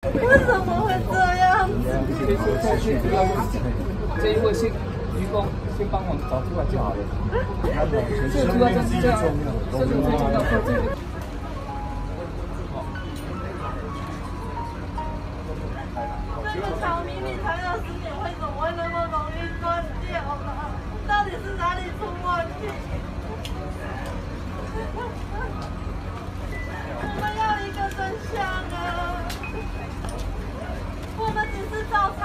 为什么会这样子？这一位先愚公先帮我找出来就好了。这个主要就是这样，这个最重要，这个。这个草明明才20年，为什么会那么容易断掉了？到底是哪里出问题？我们要一个真相啊！我们只是照常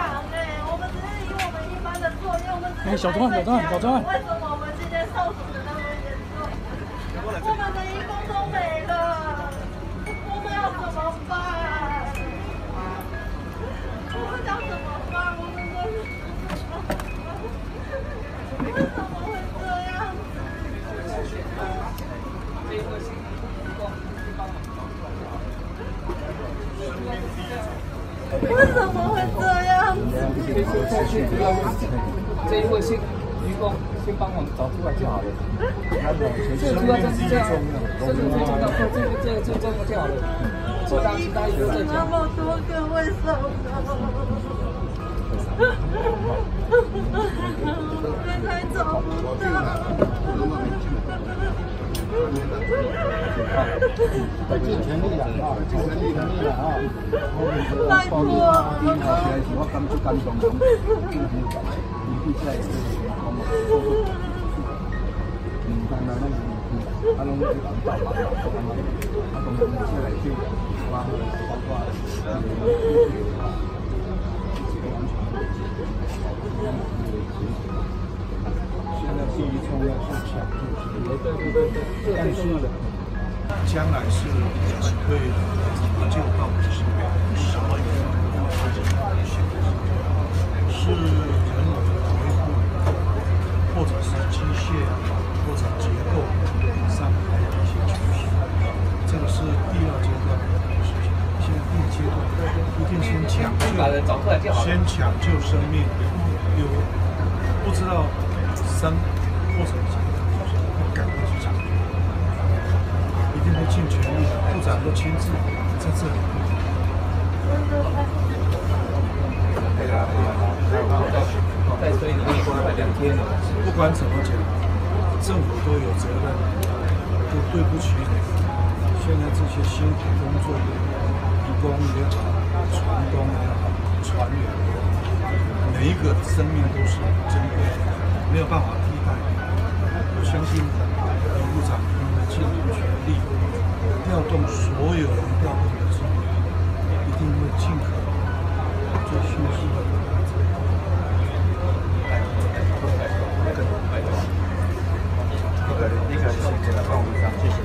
我们只是以我们一般的作业，我们只是小庄，为什么我们今天受死的那么严重？我们的义工都没了，我们要怎么办？我们要怎么办？我们真的为什么会这样子？为什么会这样子？这一位先愚公先帮我找出来就好了。这个主要就是这样，这个最重要，这个最重要就好了。其他一个再讲。那么多个为什么？我们还找不到。尽全力了啊！尽全力了啊！拜托。我感动，你比赛是当然那是，啊，拢是讲道理，啊，当然出来去，包括现在第一冲要是抢救，但是将来是会救到是什么原因？是人为维护，或者是机械或者结构上还有一些缺陷，这个是第2阶段的事情。现在第1阶段一定先抢救，先抢救生命，有不知道生或者要赶快去抢救。一定会尽全力，部长都亲自在这里。所以你会花2天。不管怎么讲，政府都有责任，都对不起现在这些辛苦工作的义工也好，船工也好，船员也好，每一个生命都是珍贵的，没有办法替代。我相信部长一定会尽全力。调动所有人调动的资源，一定会尽可能最迅速的达成。一个是这个帮我们谢谢。